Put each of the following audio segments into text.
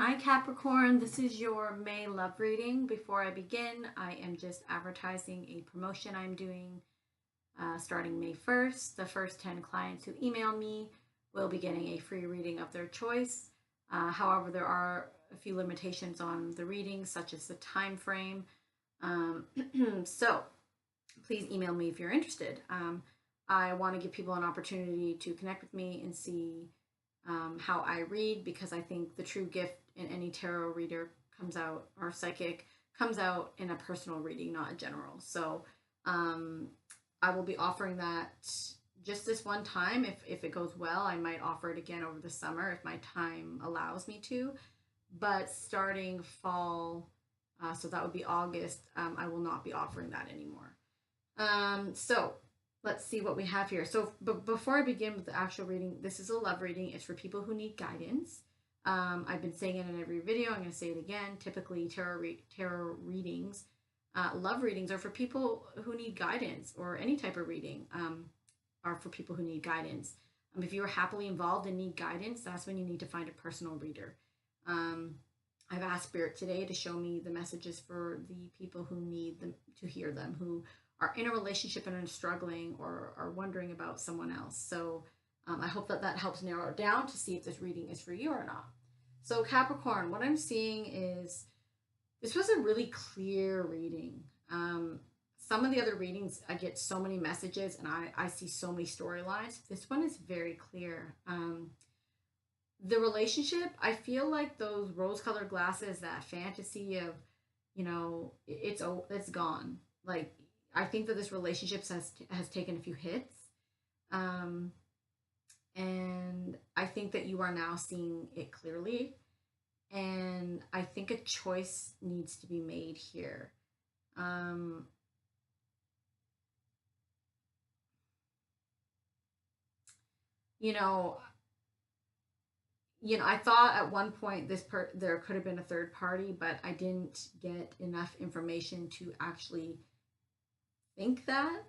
Hi Capricorn, this is your May love reading. Before I begin, I am just advertising a promotion I'm doing starting May 1st. The first 10 clients who email me will be getting a free reading of their choice. However, there are a few limitations on the reading, such as the time frame. So please email me if you're interested. I want to give people an opportunity to connect with me and see how I read, because I think the true gift in any tarot reader comes out, or psychic comes out in a personal reading, not a general. So I will be offering that just this one time. If it goes well, I might offer it again over the summer if my time allows me to. But starting fall, so that would be August, I will not be offering that anymore. So let's see what we have here. So before I begin with the actual reading, this is a love reading. It's for people who need guidance. I've been saying it in every video. I'm going to say it again. Typically, tarot readings, love readings are for people who need guidance, or any type of reading are for people who need guidance. If you are happily involved and need guidance, that's when you need to find a personal reader. I've asked Spirit today to show me the messages for the people who need them, to hear them, who are in a relationship and are struggling, or are wondering about someone else. So I hope that helps narrow it down to see if this reading is for you or not. So Capricorn, what I'm seeing is this was a really clear reading. Some of the other readings, I get so many messages and I see so many storylines. This one is very clear. The relationship, I feel like those rose-colored glasses, that fantasy of, it's gone. Like, I think that this relationship has taken a few hits. And I think that you are now seeing it clearly. And I think a choice needs to be made here. You know, I thought at one point there could have been a third party, but I didn't get enough information to actually think that.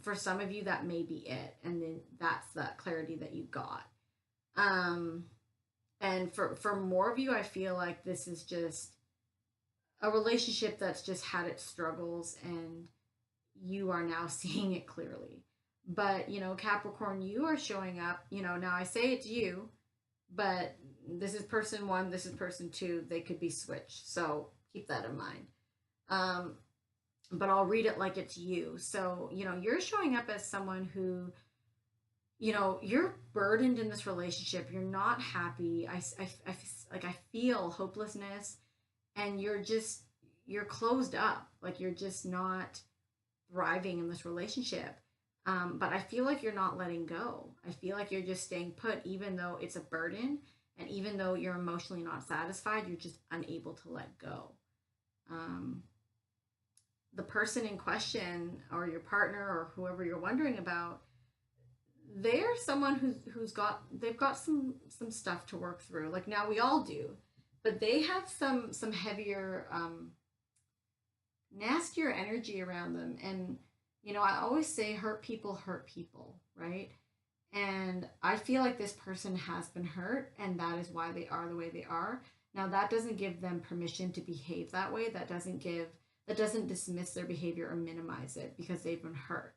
For some of you, that may be it, and then that's the clarity that you got. And for more of you, I feel like this is just a relationship that's just had its struggles, and you are now seeing it clearly. But Capricorn, you are showing up. Now I say it's you, but this is person one, this is person two. They could be switched, so keep that in mind. But I'll read it like it's you. So, you're showing up as someone who, you're burdened in this relationship. You're not happy. I feel hopelessness, and you're closed up. Like, you're just not thriving in this relationship. But I feel like you're not letting go. I feel like you're just staying put, even though it's a burden. And even though you're emotionally not satisfied, you're just unable to let go. The person in question, or your partner, or whoever you're wondering about, they're someone they've got some stuff to work through. Like, now we all do, but they have some heavier, nastier energy around them. And I always say hurt people, right? And I feel like this person has been hurt, and that is why they are the way they are. Now, that doesn't give them permission to behave that way. That doesn't dismiss their behavior or minimize it, because they've been hurt.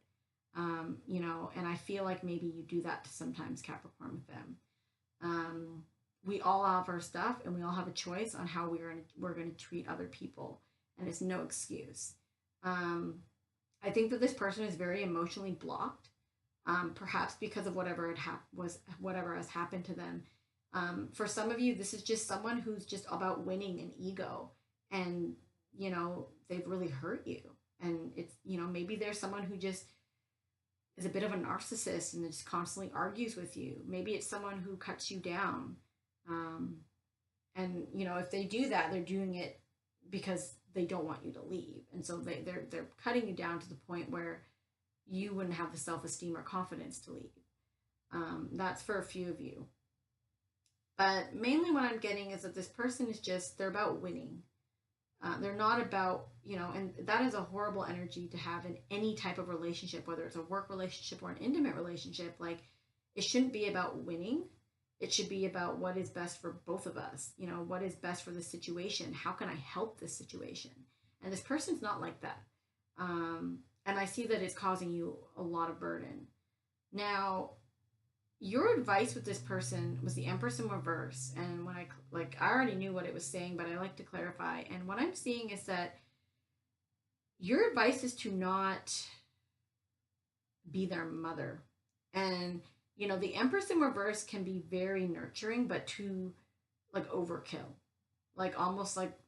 And I feel like maybe you do that to sometimes, Capricorn, with them. We all have our stuff, and we all have a choice on how we're going to treat other people, and it's no excuse. I think that this person is very emotionally blocked, perhaps because of whatever has happened to them. For some of you, this is just someone who's just about winning and ego, and they've really hurt you. And it's maybe there's someone who just is a bit of a narcissist and just constantly argues with you. Maybe it's someone who cuts you down, and if they do that, they're doing it because they don't want you to leave, and so they're cutting you down to the point where you wouldn't have the self-esteem or confidence to leave. That's for a few of you, but mainly what I'm getting is that this person is they're about winning. They're not about, and that is a horrible energy to have in any type of relationship, whether it's a work relationship or an intimate relationship. Like, it shouldn't be about winning. It should be about what is best for both of us. You know, what is best for the situation? How can I help this situation? And this person's not like that. And I see that it's causing you a lot of burden. Now, your advice with this person was the Empress in reverse. And when I already knew what it was saying, but I like to clarify. And what I'm seeing is that your advice is to not be their mother. And, you know, the Empress in reverse can be very nurturing, but too like overkill. Like almost like,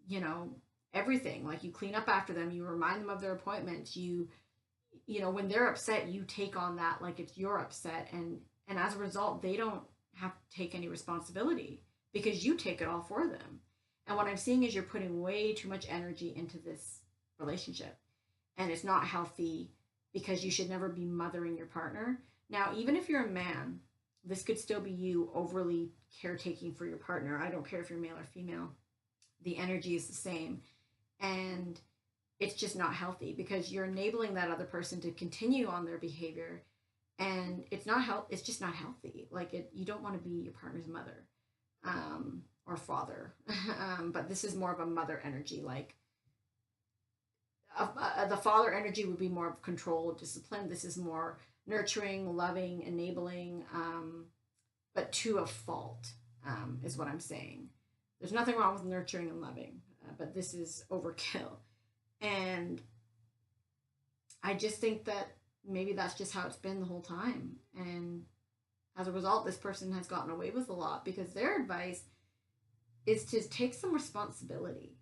you know, everything. Like you clean up after them, you remind them of their appointments, you know, when they're upset, you take on that like it's your upset, and as a result, they don't have to take any responsibility because you take it all for them. And what I'm seeing is you're putting way too much energy into this relationship, and it's not healthy because you should never be mothering your partner. Now, even if you're a man, this could still be you overly caretaking for your partner. I don't care if you're male or female. The energy is the same. And it's just not healthy because you're enabling that other person to continue on their behavior, and it's just not healthy. Like you don't want to be your partner's mother, or father. But this is more of a mother energy. Like the father energy would be more of control, discipline. This is more nurturing, loving, enabling, but to a fault, is what I'm saying. There's nothing wrong with nurturing and loving, but this is overkill. And I just think that maybe that's just how it's been the whole time. And as a result, this person has gotten away with a lot because their advice is to take some responsibility.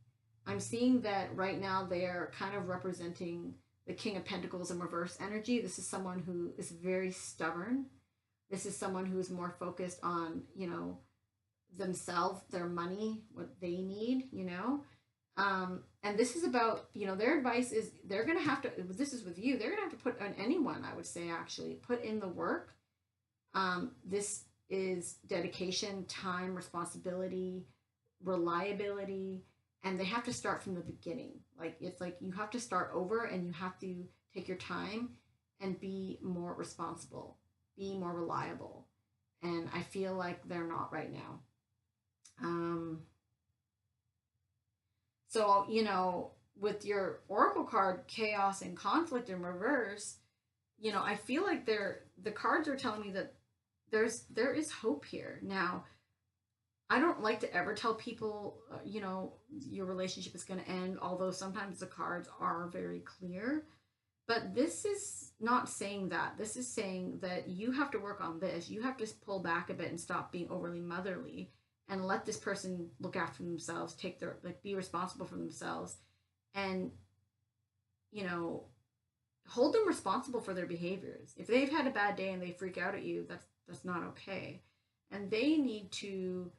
I'm seeing that right now they are kind of representing the King of Pentacles in reverse energy. This is someone who is very stubborn. This is someone who is more focused on, you know, themselves, their money, what they need, you know. And this is about, you know, their advice is they're going to have to, this is with you, they're going to have to put on anyone, I would say, actually, put in the work. This is dedication, time, responsibility, reliability, and they have to start from the beginning. Like, it's like you have to start over and you have to take your time and be more responsible, be more reliable. And I feel like they're not right now. So, you know, with your oracle card, chaos and conflict in reverse, you know, I feel like the cards are telling me that there is hope here. Now, I don't like to ever tell people, you know, your relationship is going to end, although sometimes the cards are very clear. But this is not saying that. This is saying that you have to work on this. You have to pull back a bit and stop being overly motherly and let this person look after themselves, be responsible for themselves, and, you know, hold them responsible for their behaviors. If they've had a bad day and they freak out at you, that's not okay. And they need to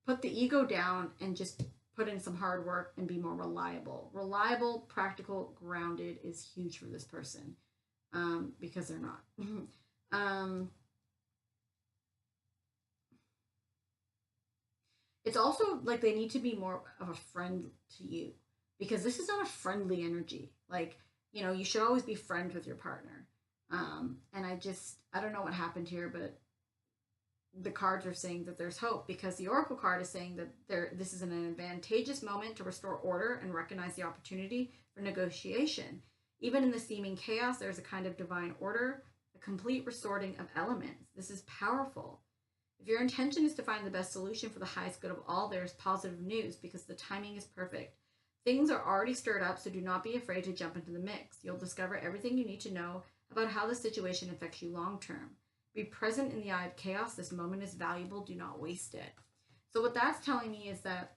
put the ego down and just put in some hard work and be more reliable. Reliable, practical, grounded is huge for this person, because they're not. It's also like they need to be more of a friend to you because this is not a friendly energy. Like, you know, you should always be friends with your partner. And I don't know what happened here, but the cards are saying that there's hope because the oracle card is saying that this is an advantageous moment to restore order and recognize the opportunity for negotiation. Even in the seeming chaos, there's a kind of divine order, a complete resorting of elements. This is powerful. If your intention is to find the best solution for the highest good of all, there is positive news because the timing is perfect. Things are already stirred up, so do not be afraid to jump into the mix. You'll discover everything you need to know about how the situation affects you long term. Be present in the eye of chaos. This moment is valuable. Do not waste it. So what that's telling me is that,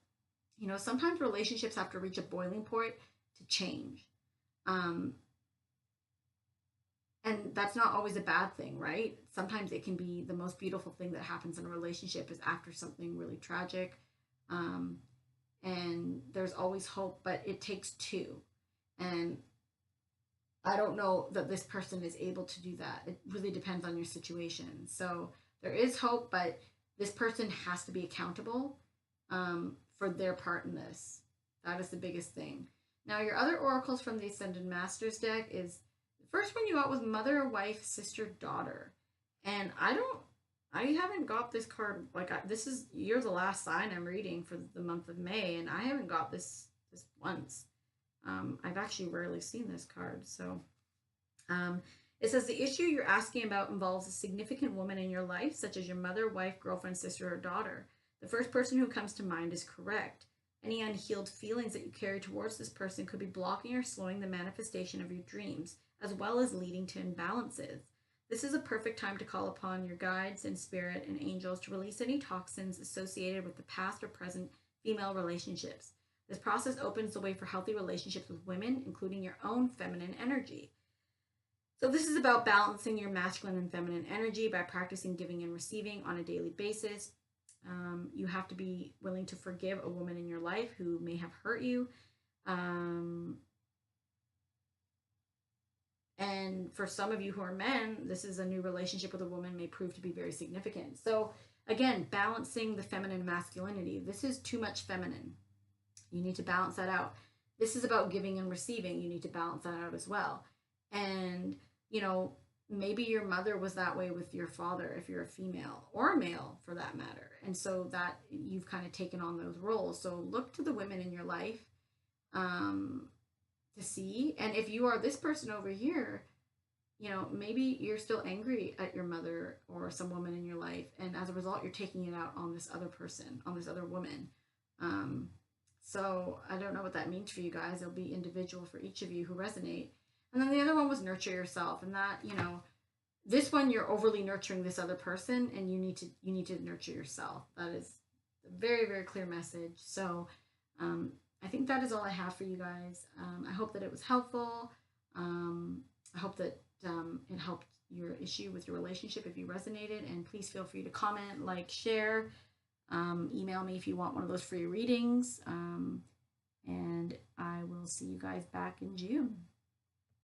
you know, sometimes relationships have to reach a boiling point to change. And that's not always a bad thing, right? Sometimes it can be the most beautiful thing that happens in a relationship is after something really tragic. And there's always hope, but it takes two. And I don't know that this person is able to do that. It really depends on your situation. So there is hope, but this person has to be accountable for their part in this. That is the biggest thing. Now, your other oracles from the Ascended Masters deck is the first one you got was mother, wife, sister, daughter. And I don't I haven't got this card. Like, you're the last sign I'm reading for the month of May, and I haven't got this once. I've actually rarely seen this card. So um, it says the issue you're asking about involves a significant woman in your life, such as your mother, wife, girlfriend, sister, or daughter. The first person who comes to mind is correct. Any unhealed feelings that you carry towards this person could be blocking or slowing the manifestation of your dreams, as well as leading to imbalances. This is a perfect time to call upon your guides and spirit and angels to release any toxins associated with the past or present female relationships. This process opens the way for healthy relationships with women, including your own feminine energy. So, this is about balancing your masculine and feminine energy by practicing giving and receiving on a daily basis. You have to be willing to forgive a woman in your life who may have hurt you. And for some of you who are men, this is a new relationship with a woman may prove to be very significant. So, again, balancing the feminine and masculinity. This is too much feminine. You need to balance that out. This is about giving and receiving. You need to balance that out as well. And, maybe your mother was that way with your father if you're a female, or a male for that matter. And so that you've kind of taken on those roles. So look to the women in your life to see. And if you are this person over here, maybe you're still angry at your mother or some woman in your life. And as a result, you're taking it out on this other person, on this other woman. So I don't know what that means for you guys. It'll be individual for each of you who resonate. And then the other one was nurture yourself. And that, this one, you're overly nurturing this other person, and you need to nurture yourself. That is a very, very clear message. So I think that is all I have for you guys. I hope that it was helpful. I hope that it helped your issue with your relationship if you resonated. And please feel free to comment, like, share, email me if you want one of those free readings. And I will see you guys back in June.